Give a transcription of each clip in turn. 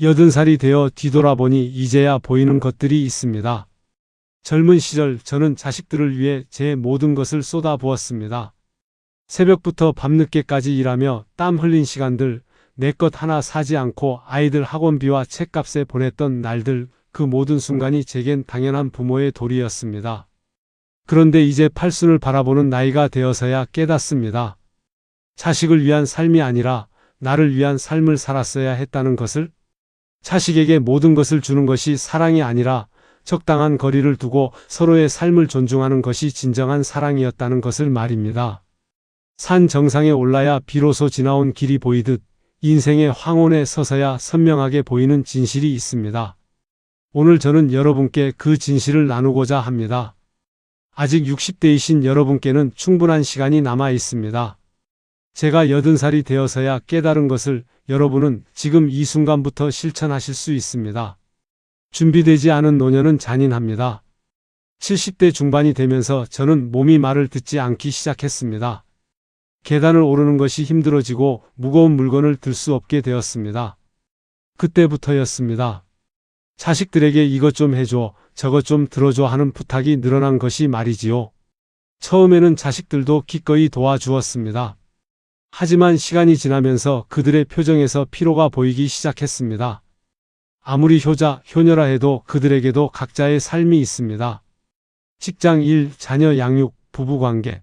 80살이 되어 뒤돌아보니 이제야 보이는 것들이 있습니다. 젊은 시절 저는 자식들을 위해 제 모든 것을 쏟아부었습니다. 새벽부터 밤늦게까지 일하며 땀 흘린 시간들, 내 것 하나 사지 않고 아이들 학원비와 책값에 보냈던 날들, 그 모든 순간이 제겐 당연한 부모의 도리였습니다. 그런데 이제 팔순을 바라보는 나이가 되어서야 깨닫습니다. 자식을 위한 삶이 아니라 나를 위한 삶을 살았어야 했다는 것을, 자식에게 모든 것을 주는 것이 사랑이 아니라 적당한 거리를 두고 서로의 삶을 존중하는 것이 진정한 사랑이었다는 것을 말입니다. 산 정상에 올라야 비로소 지나온 길이 보이듯 인생의 황혼에 서서야 선명하게 보이는 진실이 있습니다. 오늘 저는 여러분께 그 진실을 나누고자 합니다. 아직 60대이신 여러분께는 충분한 시간이 남아 있습니다. 제가 80살이 되어서야 깨달은 것을 여러분은 지금 이 순간부터 실천하실 수 있습니다. 준비되지 않은 노년은 잔인합니다. 70대 중반이 되면서 저는 몸이 말을 듣지 않기 시작했습니다. 계단을 오르는 것이 힘들어지고 무거운 물건을 들 수 없게 되었습니다. 그때부터였습니다. 자식들에게 이것 좀 해줘, 저것 좀 들어줘 하는 부탁이 늘어난 것이 말이지요. 처음에는 자식들도 기꺼이 도와주었습니다. 하지만 시간이 지나면서 그들의 표정에서 피로가 보이기 시작했습니다. 아무리 효자, 효녀라 해도 그들에게도 각자의 삶이 있습니다. 직장 일, 자녀 양육, 부부관계.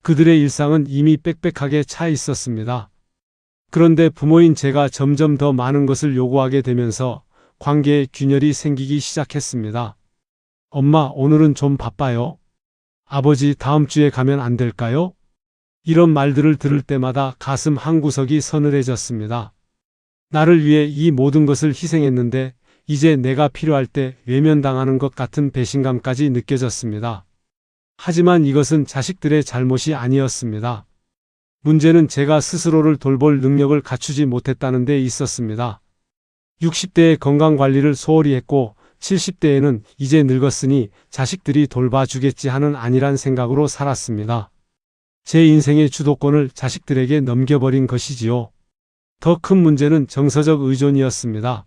그들의 일상은 이미 빽빽하게 차 있었습니다. 그런데 부모인 제가 점점 더 많은 것을 요구하게 되면서 관계에 균열이 생기기 시작했습니다. 엄마, 오늘은 좀 바빠요. 아버지, 다음 주에 가면 안 될까요? 이런 말들을 들을 때마다 가슴 한구석이 서늘해졌습니다. 나를 위해 이 모든 것을 희생했는데 이제 내가 필요할 때 외면당하는 것 같은 배신감까지 느껴졌습니다. 하지만 이것은 자식들의 잘못이 아니었습니다. 문제는 제가 스스로를 돌볼 능력을 갖추지 못했다는 데 있었습니다. 60대에 건강관리를 소홀히 했고 70대에는 이제 늙었으니 자식들이 돌봐주겠지 하는 안일한 생각으로 살았습니다. 제 인생의 주도권을 자식들에게 넘겨버린 것이지요. 더 큰 문제는 정서적 의존이었습니다.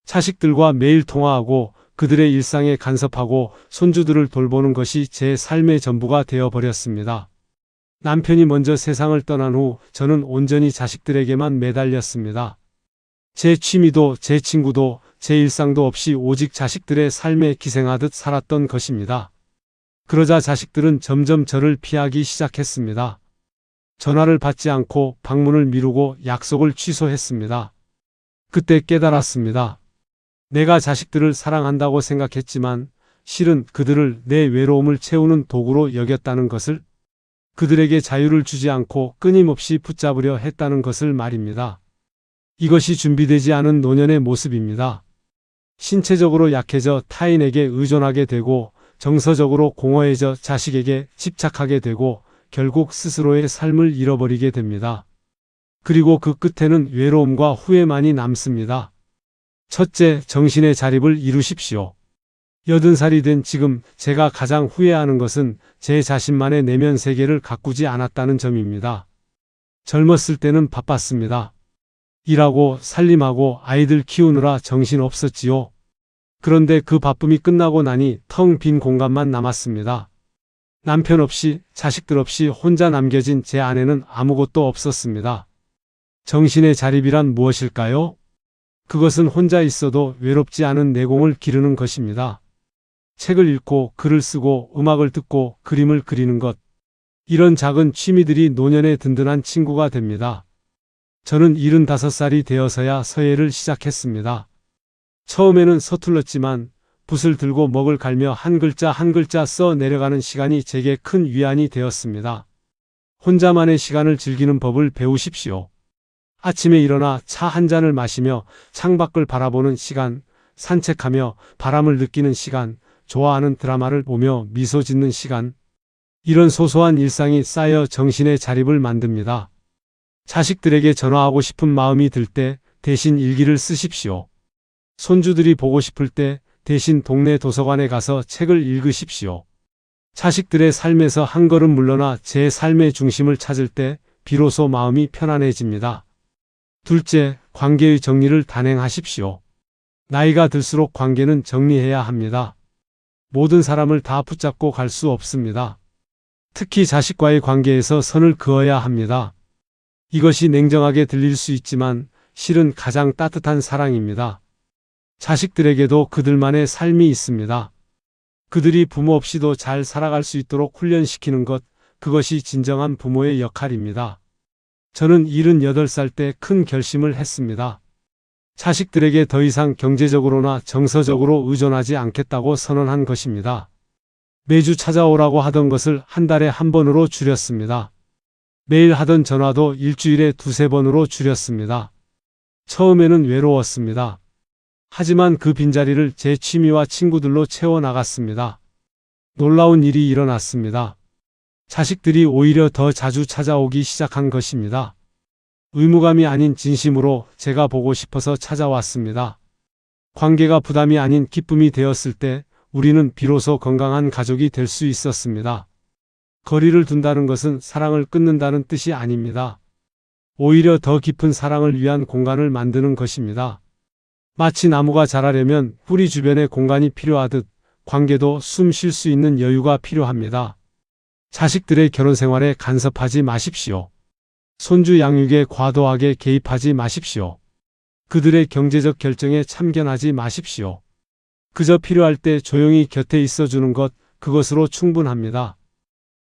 자식들과 매일 통화하고 그들의 일상에 간섭하고 손주들을 돌보는 것이 제 삶의 전부가 되어버렸습니다. 남편이 먼저 세상을 떠난 후 저는 온전히 자식들에게만 매달렸습니다. 제 취미도 제 친구도 제 일상도 없이 오직 자식들의 삶에 기생하듯 살았던 것입니다. 그러자 자식들은 점점 저를 피하기 시작했습니다. 전화를 받지 않고 방문을 미루고 약속을 취소했습니다. 그때 깨달았습니다. 내가 자식들을 사랑한다고 생각했지만 실은 그들을 내 외로움을 채우는 도구로 여겼다는 것을, 그들에게 자유를 주지 않고 끊임없이 붙잡으려 했다는 것을 말입니다. 이것이 준비되지 않은 노년의 모습입니다. 신체적으로 약해져 타인에게 의존하게 되고 정서적으로 공허해져 자식에게 집착하게 되고 결국 스스로의 삶을 잃어버리게 됩니다. 그리고 그 끝에는 외로움과 후회만이 남습니다. 첫째, 정신의 자립을 이루십시오. 80살이 된 지금 제가 가장 후회하는 것은 제 자신만의 내면 세계를 가꾸지 않았다는 점입니다. 젊었을 때는 바빴습니다. 일하고 살림하고 아이들 키우느라 정신 없었지요. 그런데 그 바쁨이 끝나고 나니 텅 빈 공간만 남았습니다. 남편 없이 자식들 없이 혼자 남겨진 제 안에는 아무것도 없었습니다. 정신의 자립이란 무엇일까요? 그것은 혼자 있어도 외롭지 않은 내공을 기르는 것입니다. 책을 읽고 글을 쓰고 음악을 듣고 그림을 그리는 것. 이런 작은 취미들이 노년의 든든한 친구가 됩니다. 저는 75살이 되어서야 서예를 시작했습니다. 처음에는 서툴렀지만 붓을 들고 먹을 갈며 한 글자 한 글자 써 내려가는 시간이 제게 큰 위안이 되었습니다. 혼자만의 시간을 즐기는 법을 배우십시오. 아침에 일어나 차 한 잔을 마시며 창밖을 바라보는 시간, 산책하며 바람을 느끼는 시간, 좋아하는 드라마를 보며 미소 짓는 시간. 이런 소소한 일상이 쌓여 정신의 자립을 만듭니다. 자식들에게 전화하고 싶은 마음이 들 때 대신 일기를 쓰십시오. 손주들이 보고 싶을 때 대신 동네 도서관에 가서 책을 읽으십시오. 자식들의 삶에서 한 걸음 물러나 제 삶의 중심을 찾을 때 비로소 마음이 편안해집니다. 둘째, 관계의 정리를 단행하십시오. 나이가 들수록 관계는 정리해야 합니다. 모든 사람을 다 붙잡고 갈 수 없습니다. 특히 자식과의 관계에서 선을 그어야 합니다. 이것이 냉정하게 들릴 수 있지만 실은 가장 따뜻한 사랑입니다. 자식들에게도 그들만의 삶이 있습니다. 그들이 부모 없이도 잘 살아갈 수 있도록 훈련시키는 것, 그것이 진정한 부모의 역할입니다. 저는 78살 때 큰 결심을 했습니다. 자식들에게 더 이상 경제적으로나 정서적으로 의존하지 않겠다고 선언한 것입니다. 매주 찾아오라고 하던 것을 한 달에 한 번으로 줄였습니다. 매일 하던 전화도 일주일에 2~3번으로 줄였습니다. 처음에는 외로웠습니다. 하지만 그 빈자리를 제 취미와 친구들로 채워나갔습니다. 놀라운 일이 일어났습니다. 자식들이 오히려 더 자주 찾아오기 시작한 것입니다. 의무감이 아닌 진심으로 제가 보고 싶어서 찾아왔습니다. 관계가 부담이 아닌 기쁨이 되었을 때 우리는 비로소 건강한 가족이 될 수 있었습니다. 거리를 둔다는 것은 사랑을 끊는다는 뜻이 아닙니다. 오히려 더 깊은 사랑을 위한 공간을 만드는 것입니다. 마치 나무가 자라려면 뿌리 주변에 공간이 필요하듯 관계도 숨 쉴 수 있는 여유가 필요합니다. 자식들의 결혼 생활에 간섭하지 마십시오. 손주 양육에 과도하게 개입하지 마십시오. 그들의 경제적 결정에 참견하지 마십시오. 그저 필요할 때 조용히 곁에 있어주는 것, 그것으로 충분합니다.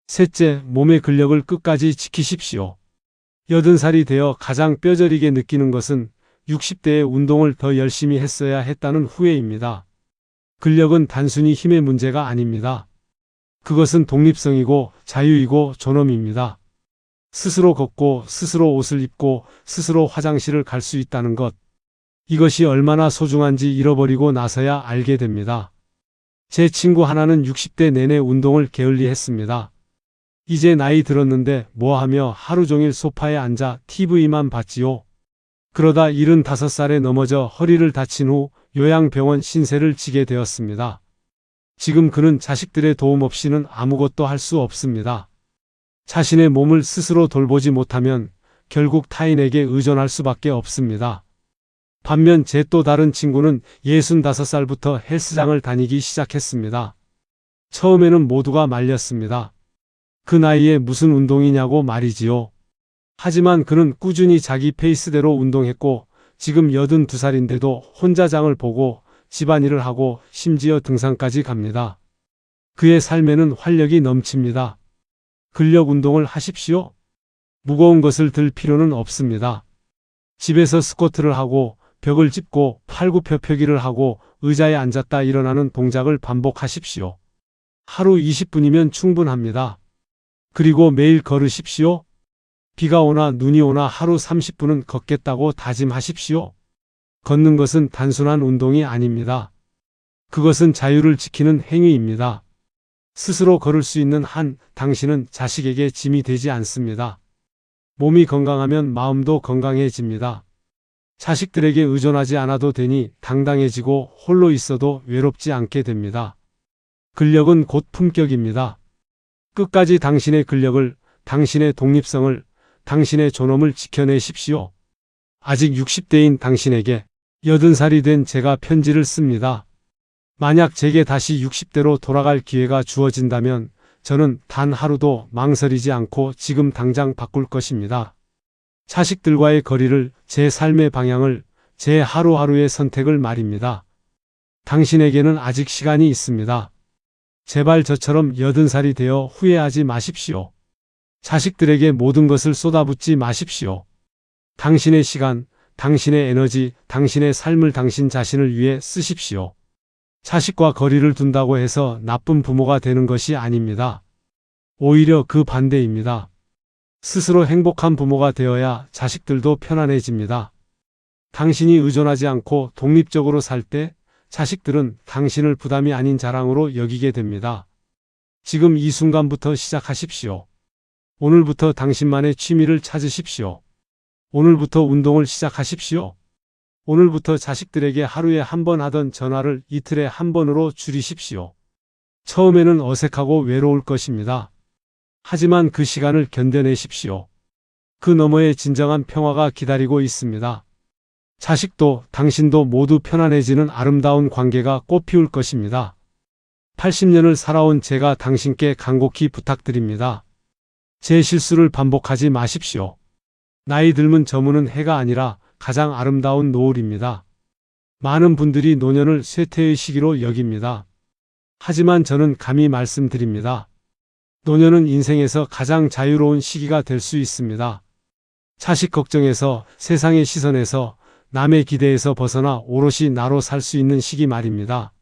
셋째, 몸의 근력을 끝까지 지키십시오. 80살이 되어 가장 뼈저리게 느끼는 것은 60대에 운동을 더 열심히 했어야 했다는 후회입니다. 근력은 단순히 힘의 문제가 아닙니다. 그것은 독립성이고 자유이고 존엄입니다. 스스로 걷고 스스로 옷을 입고 스스로 화장실을 갈 수 있다는 것. 이것이 얼마나 소중한지 잃어버리고 나서야 알게 됩니다. 제 친구 하나는 60대 내내 운동을 게을리했습니다. 이제 나이 들었는데 뭐하며 하루 종일 소파에 앉아 TV만 봤지요. 그러다 75살에 넘어져 허리를 다친 후 요양병원 신세를 지게 되었습니다. 지금 그는 자식들의 도움 없이는 아무것도 할 수 없습니다. 자신의 몸을 스스로 돌보지 못하면 결국 타인에게 의존할 수밖에 없습니다. 반면 제 또 다른 친구는 65살부터 헬스장을 다니기 시작했습니다. 처음에는 모두가 말렸습니다. 그 나이에 무슨 운동이냐고 말이지요. 하지만 그는 꾸준히 자기 페이스대로 운동했고 지금 82살인데도 혼자 장을 보고 집안일을 하고 심지어 등산까지 갑니다. 그의 삶에는 활력이 넘칩니다. 근력 운동을 하십시오. 무거운 것을 들 필요는 없습니다. 집에서 스쿼트를 하고 벽을 짚고 팔굽혀펴기를 하고 의자에 앉았다 일어나는 동작을 반복하십시오. 하루 20분이면 충분합니다. 그리고 매일 걸으십시오. 비가 오나 눈이 오나 하루 30분은 걷겠다고 다짐하십시오. 걷는 것은 단순한 운동이 아닙니다. 그것은 자유를 지키는 행위입니다. 스스로 걸을 수 있는 한 당신은 자식에게 짐이 되지 않습니다. 몸이 건강하면 마음도 건강해집니다. 자식들에게 의존하지 않아도 되니 당당해지고 홀로 있어도 외롭지 않게 됩니다. 근력은 곧 품격입니다. 끝까지 당신의 근력을, 당신의 독립성을, 당신의 존엄을 지켜내십시오. 아직 60대인 당신에게 80살이 된 제가 편지를 씁니다. 만약 제게 다시 60대로 돌아갈 기회가 주어진다면 저는 단 하루도 망설이지 않고 지금 당장 바꿀 것입니다. 자식들과의 거리를, 제 삶의 방향을, 제 하루하루의 선택을 말입니다. 당신에게는 아직 시간이 있습니다. 제발 저처럼 80살이 되어 후회하지 마십시오. 자식들에게 모든 것을 쏟아붓지 마십시오. 당신의 시간, 당신의 에너지, 당신의 삶을 당신 자신을 위해 쓰십시오. 자식과 거리를 둔다고 해서 나쁜 부모가 되는 것이 아닙니다. 오히려 그 반대입니다. 스스로 행복한 부모가 되어야 자식들도 편안해집니다. 당신이 의존하지 않고 독립적으로 살 때 자식들은 당신을 부담이 아닌 자랑으로 여기게 됩니다. 지금 이 순간부터 시작하십시오. 오늘부터 당신만의 취미를 찾으십시오. 오늘부터 운동을 시작하십시오. 오늘부터 자식들에게 하루에 한 번 하던 전화를 이틀에 한 번으로 줄이십시오. 처음에는 어색하고 외로울 것입니다. 하지만 그 시간을 견뎌내십시오. 그 너머에 진정한 평화가 기다리고 있습니다. 자식도 당신도 모두 편안해지는 아름다운 관계가 꽃피울 것입니다. 80년을 살아온 제가 당신께 간곡히 부탁드립니다. 제 실수를 반복하지 마십시오. 나이 들면 저무는 해가 아니라 가장 아름다운 노을입니다. 많은 분들이 노년을 쇠퇴의 시기로 여깁니다. 하지만 저는 감히 말씀드립니다. 노년은 인생에서 가장 자유로운 시기가 될 수 있습니다. 자식 걱정에서, 세상의 시선에서, 남의 기대에서 벗어나 오롯이 나로 살 수 있는 시기 말입니다.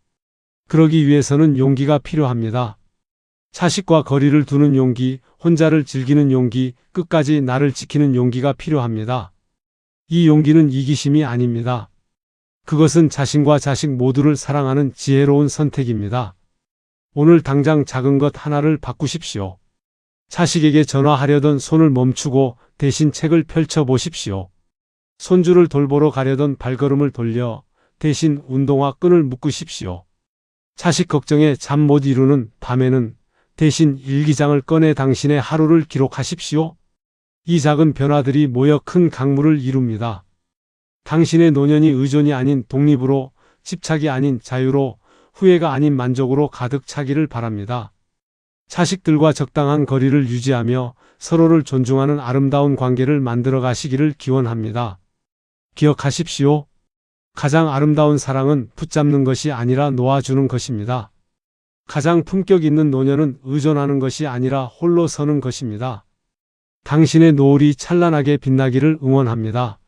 그러기 위해서는 용기가 필요합니다. 자식과 거리를 두는 용기, 혼자를 즐기는 용기, 끝까지 나를 지키는 용기가 필요합니다. 이 용기는 이기심이 아닙니다. 그것은 자신과 자식 모두를 사랑하는 지혜로운 선택입니다. 오늘 당장 작은 것 하나를 바꾸십시오. 자식에게 전화하려던 손을 멈추고 대신 책을 펼쳐보십시오. 손주를 돌보러 가려던 발걸음을 돌려 대신 운동화 끈을 묶으십시오. 자식 걱정에 잠 못 이루는 밤에는 대신 일기장을 꺼내 당신의 하루를 기록하십시오. 이 작은 변화들이 모여 큰 강물을 이룹니다. 당신의 노년이 의존이 아닌 독립으로, 집착이 아닌 자유로, 후회가 아닌 만족으로 가득 차기를 바랍니다. 자식들과 적당한 거리를 유지하며 서로를 존중하는 아름다운 관계를 만들어 가시기를 기원합니다. 기억하십시오. 가장 아름다운 사랑은 붙잡는 것이 아니라 놓아주는 것입니다. 가장 품격 있는 노년은 의존하는 것이 아니라 홀로 서는 것입니다. 당신의 노을이 찬란하게 빛나기를 응원합니다.